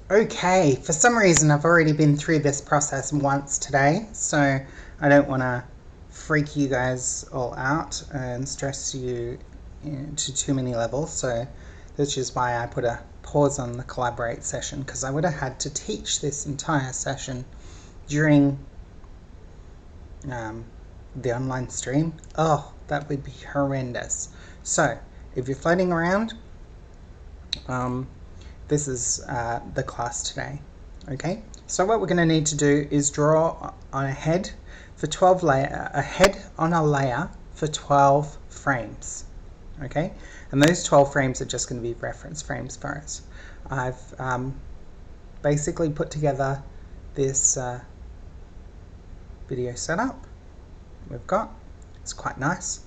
Okay, for some reason I've already been through this process once today, so I don't want to freak you guys all out and stress you into too many levels, so which is why I put a pause on the collaborate session, because I would have had to teach this entire session during the online stream. Oh, that would be horrendous. So if you're floating around, this is the class today. Okay, so what we're going to need to do is draw on a head for 12 layer, a head on a layer for 12 frames. Okay, and those 12 frames are just going to be reference frames for us. I've basically put together this video setup we've got. It's quite nice,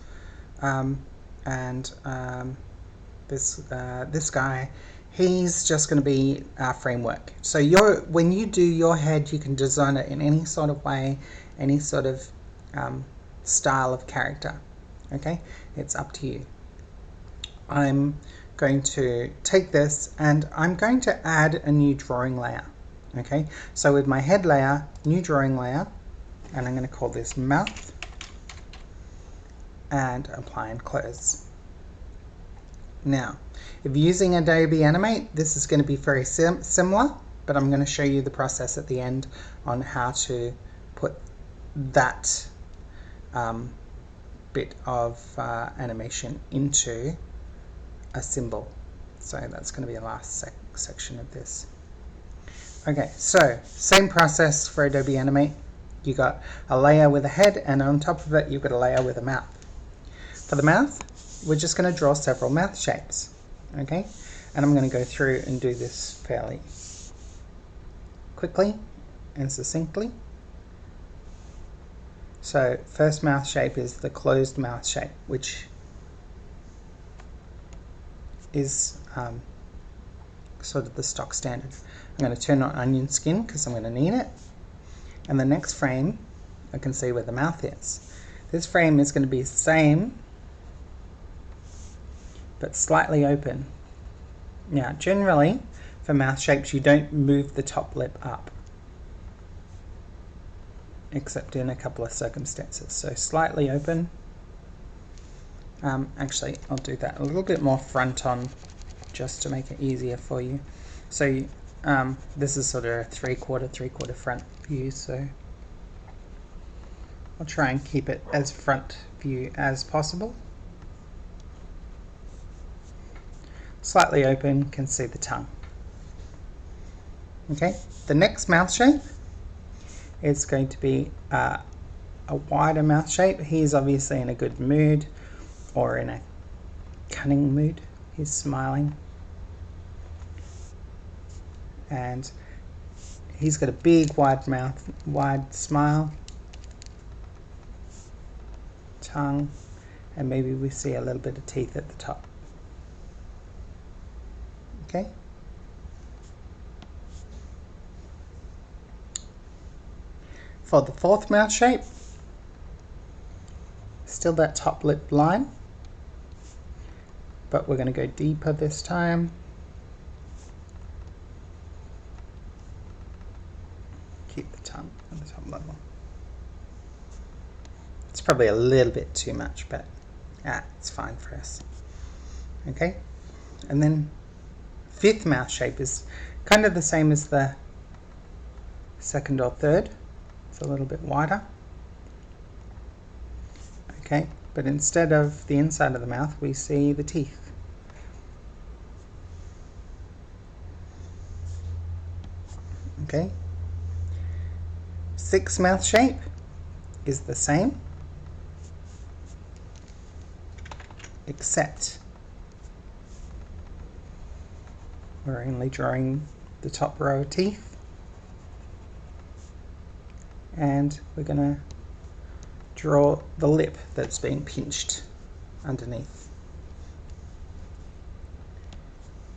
this guy, he's just going to be our framework. So when you do your head, you can design it in any sort of way, any sort of style of character. Okay, it's up to you. I'm going to take this and I'm going to add a new drawing layer. Okay, so with my head layer, new drawing layer, and I'm going to call this mouth, and apply and close. Now, if you're using Adobe Animate, this is going to be very similar, but I'm going to show you the process at the end on how to put that bit of animation into a symbol. So that's going to be the last section of this. Okay, so same process for Adobe Animate. You got a layer with a head, and on top of it you've got a layer with a mouth. For the mouth, we're just going to draw several mouth shapes. Okay, and I'm going to go through and do this fairly quickly and succinctly. So first mouth shape is the closed mouth shape, which is sort of the stock standard. I'm going to turn on onion skin because I'm going to need it. And the next frame, I can see where the mouth is. This frame is going to be the same, but slightly open. Now, generally, for mouth shapes, you don't move the top lip up, except in a couple of circumstances. So slightly open. Actually, I'll do that a little bit more front on, just to make it easier for you. So this is sort of a three-quarter front view, so I'll try and keep it as front view as possible. Slightly open, can see the tongue. Okay, the next mouth shape is going to be a wider mouth shape. He's obviously in a good mood, or in a cunning mood. He's smiling. And he's got a big wide mouth, wide smile, tongue, and maybe we see a little bit of teeth at the top. Okay. For the fourth mouth shape, still that top lip line, but we're going to go deeper this time. Keep the tongue at the top level. It's probably a little bit too much, but it's fine for us. Okay, and then fifth mouth shape is kind of the same as the second or third. It's a little bit wider. Okay, but instead of the inside of the mouth, we see the teeth. Okay. Sixth mouth shape is the same, except we're only drawing the top row of teeth, and we're going to draw the lip that's been pinched underneath.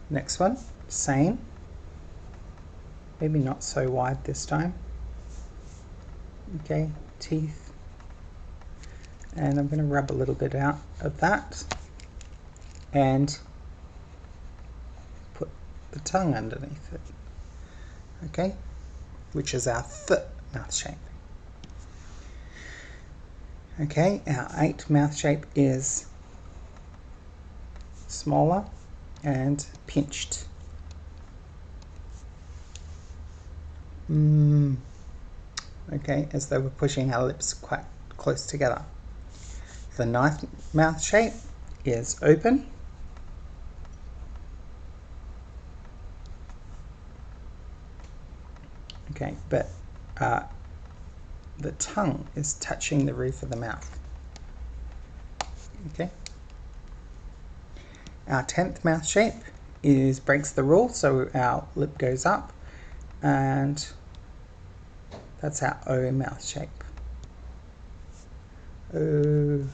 Next one, same, maybe not so wide this time. Okay, teeth, and I'm going to rub a little bit out of that and put the tongue underneath it. okay, which is our th mouth shape. Okay, our 8 mouth shape is smaller and pinched. Okay, as though we're pushing our lips quite close together. The 9th mouth shape is open. Okay, but the tongue is touching the roof of the mouth. Okay. Our 10th mouth shape breaks the rule, so our lip goes up, and that's our O mouth shape. O.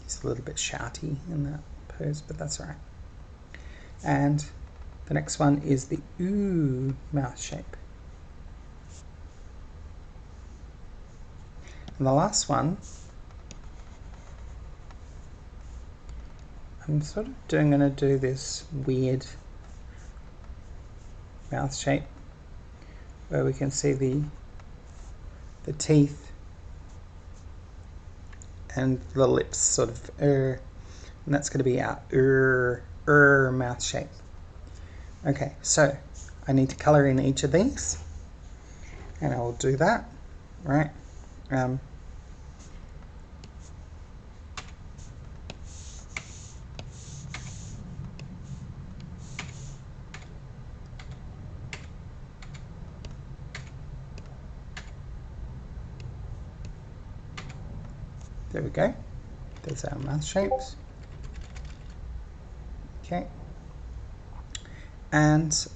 It's a little bit shouty in that pose, but that's all right. And the next one is the Oo mouth shape. And the last one, I'm going to do this weird mouth shape where we can see the teeth and the lips sort of and that's going to be our mouth shape. Okay, so I need to color in each of these, and I will do that, right? There we go. There's our mouth shapes. Okay. And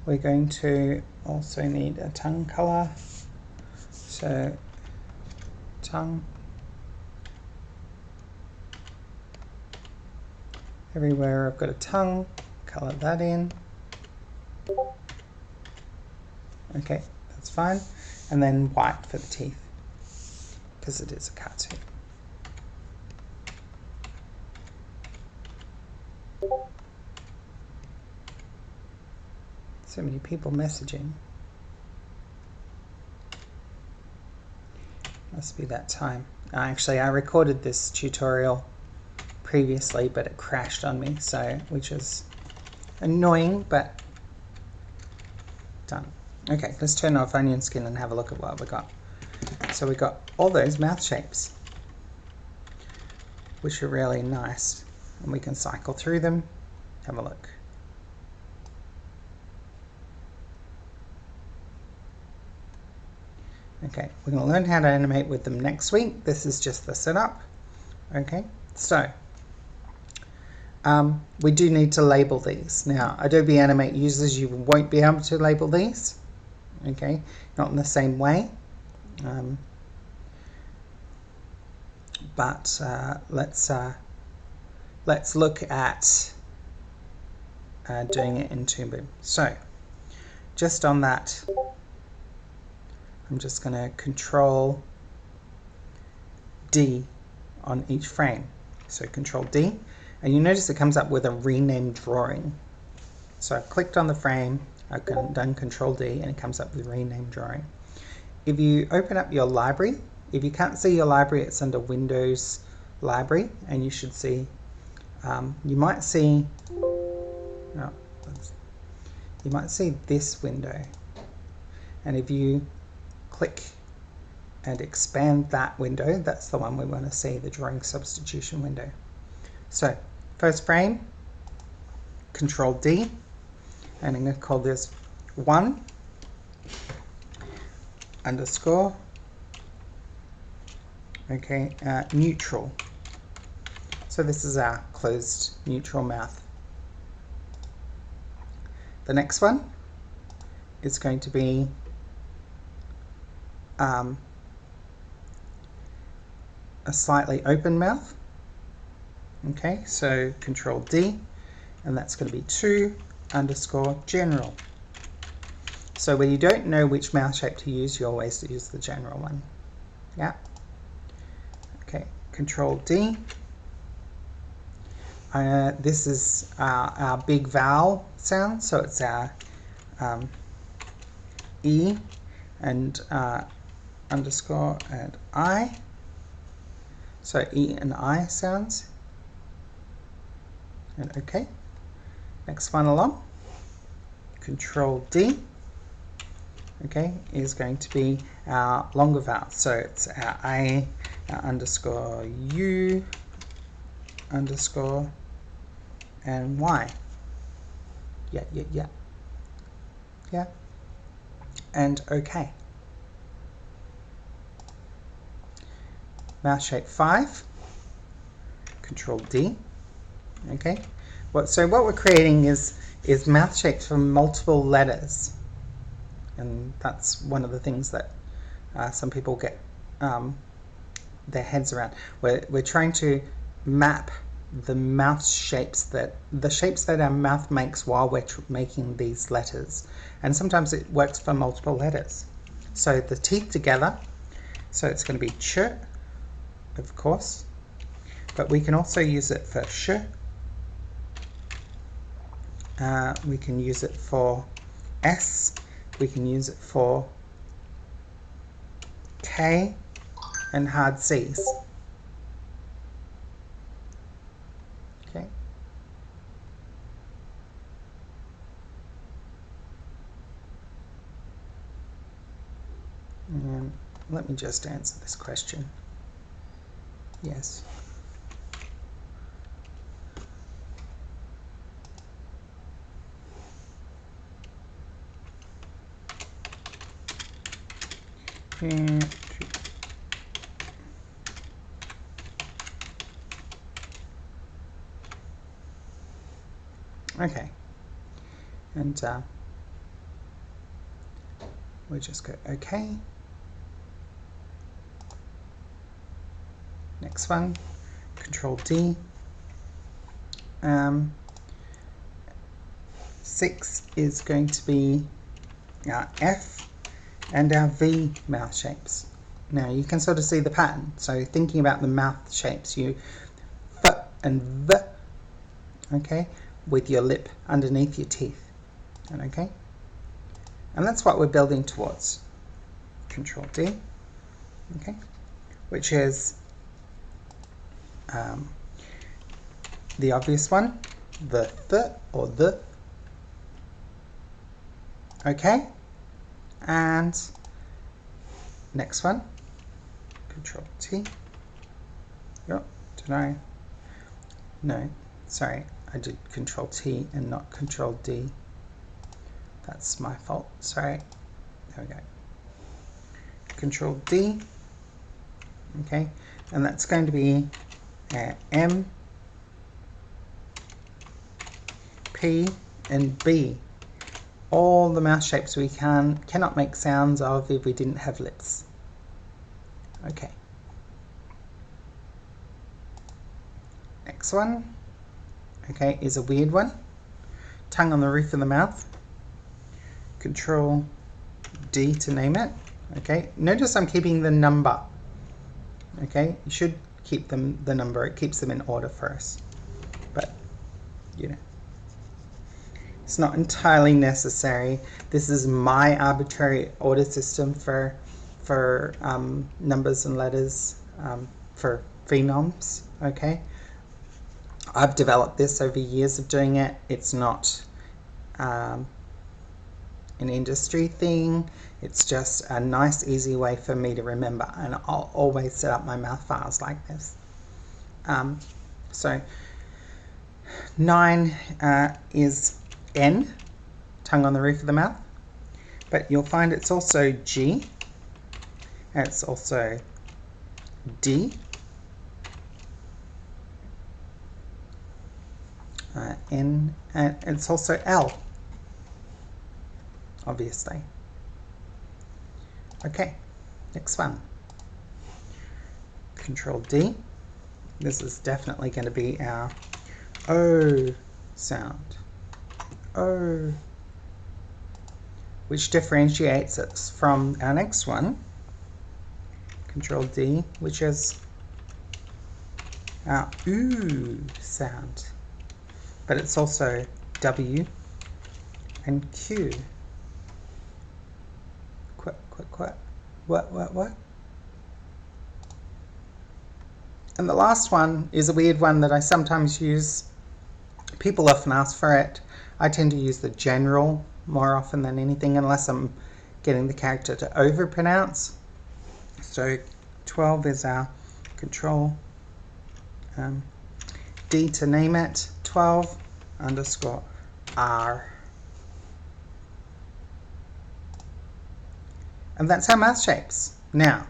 we're going to also need a tongue color. So tongue. Everywhere I've got a tongue, color that in. Okay, that's fine. And then white for the teeth, because it is a cartoon. So many people messaging. Must be that time. Actually, I recorded this tutorial previously, but it crashed on me, so which is annoying, but done. Okay, let's turn off onion skin and have a look at what we got. So we got all those mouth shapes, which are really nice, and we can cycle through them. Have a look. Okay, we're going to learn how to animate with them next week. This is just the setup. Okay, so we do need to label these. Now, Adobe Animate users, you won't be able to label these. Okay, not in the same way. But let's look at doing it in Toon Boom. So, just on that, I'm just going to Control D on each frame. So Control D, and you notice it comes up with a rename drawing. So I've clicked on the frame, I've done Control D, and it comes up with rename drawing. If you open up your library, if you can't see your library, it's under Windows Library, and you should see, you might see this window, and if you click and expand that window, that's the one we want to see, the drawing substitution window. So first frame, Control D, and I'm going to call this 1 underscore, okay, neutral. So this is our closed neutral mouth. The next one is going to be a slightly open mouth. Okay, so Control D, and that's going to be 2 underscore general. So when you don't know which mouth shape to use, you always use the general one. Yeah. Okay, Control D. This is our big vowel sound, so it's our E and underscore and I. So E and I sounds. And okay. Next one along. Control D. Okay, is going to be our longer vowel. So it's our A, our underscore U, underscore, and Y. Yeah. And okay. Mouth shape 5. Control D. Okay. So what we're creating is mouth shapes from multiple letters, and that's one of the things that some people get their heads around. We're trying to map the mouth shapes that our mouth makes while we're making these letters, and sometimes it works for multiple letters. So the teeth together, so it's going to be ch, of course, but we can also use it for sh. We can use it for S. We can use it for K and hard C's. Okay. And let me just answer this question. Yes. And okay, and we'll just go okay. Next one, Control D. 6 is going to be our F and our V mouth shapes. Now you can sort of see the pattern. So thinking about the mouth shapes, you F and V, okay, with your lip underneath your teeth, and okay, and that's what we're building towards. Control D, okay, which is the obvious one, the th or the, okay, and next one, Control T. Oh, did I? No, sorry, I did Control T and not Control D. That's my fault, sorry. There we go. Control D, okay, and that's going to be M, P, and B. All the mouth shapes we cannot make sounds of if we didn't have lips. Okay. Next one, okay, is a weird one. Tongue on the roof of the mouth. Control D to name it. Okay, notice I'm keeping the number. Okay, you should keep the number. It keeps them in order for us. But, you know, it's not entirely necessary. This is my arbitrary order system for numbers and letters, for phenoms. Okay, I've developed this over years of doing it. It's not an industry thing. It's just a nice, easy way for me to remember, and I'll always set up my mouth files like this. So 9 is N, tongue on the roof of the mouth, but you'll find it's also G, and it's also D, N, and it's also L, obviously. Okay, next one. Control D. This is definitely going to be our O sound. O, which differentiates it from our next one, Control D, which is our OO sound. but it's also W and Q. What? And the last one is a weird one that I sometimes use. People often ask for it. I tend to use the general more often than anything, unless I'm getting the character to overpronounce. So 12 is our control D to name it, 12 underscore R. And that's our mouth shapes. Now,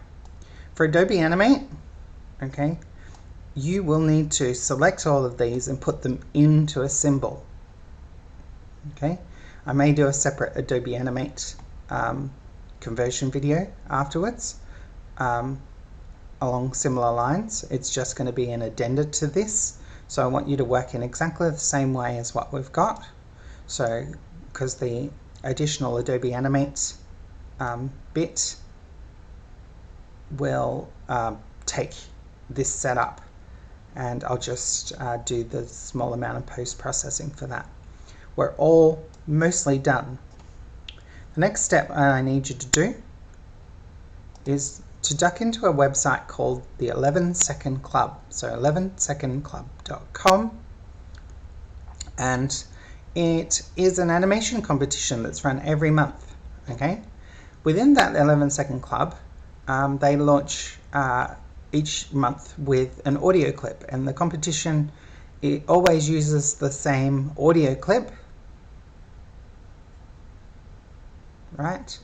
for Adobe Animate, okay, you will need to select all of these and put them into a symbol. Okay, I may do a separate Adobe Animate conversion video afterwards along similar lines. It's just going to be an addenda to this, so I want you to work in exactly the same way as what we've got. So because the additional Adobe Animate bit will take this setup, and I'll just do the small amount of post-processing for that. We're all mostly done. The next step I need you to do is to duck into a website called the 11 Second Club. So 11secondclub.com, and it is an animation competition that's run every month. Okay, within that 11 Second Club, they launch each month with an audio clip, and the competition, it always uses the same audio clip, right?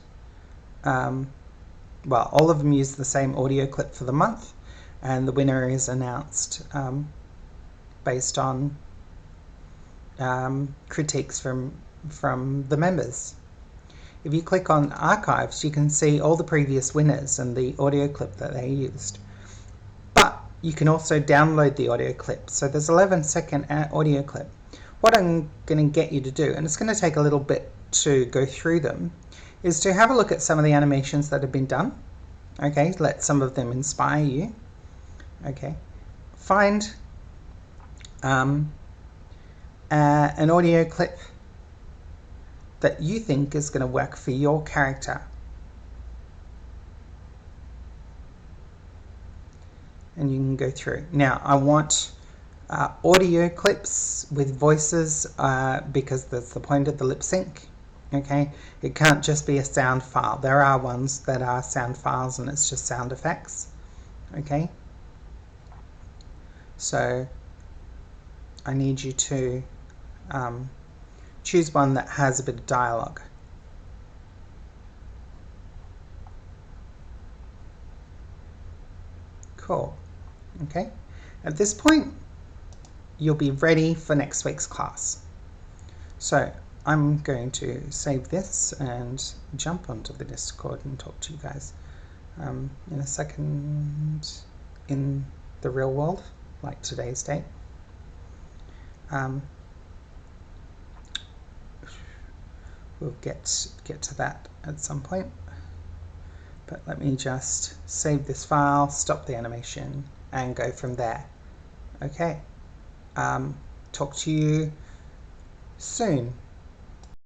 Well, all of them use the same audio clip for the month, and the winner is announced based on critiques from the members. If you click on archives, you can see all the previous winners and the audio clip that they used. But you can also download the audio clip. So there's 11-second audio clip. What I'm going to get you to do, and it's going to take a little bit to go through them, is to have a look at some of the animations that have been done. Okay, let some of them inspire you. Okay, find an audio clip that you think is going to work for your character. And you can go through. Now, I want audio clips with voices because that's the point of the lip sync. Okay, it can't just be a sound file. There are ones that are sound files and it's just sound effects. Okay, so I need you to choose one that has a bit of dialogue. Cool. Okay, at this point you'll be ready for next week's class. So I'm going to save this and jump onto the Discord and talk to you guys in a second in the real world, like today's date. We'll get to that at some point, but let me just save this file, stop the animation, and go from there. Okay, talk to you soon.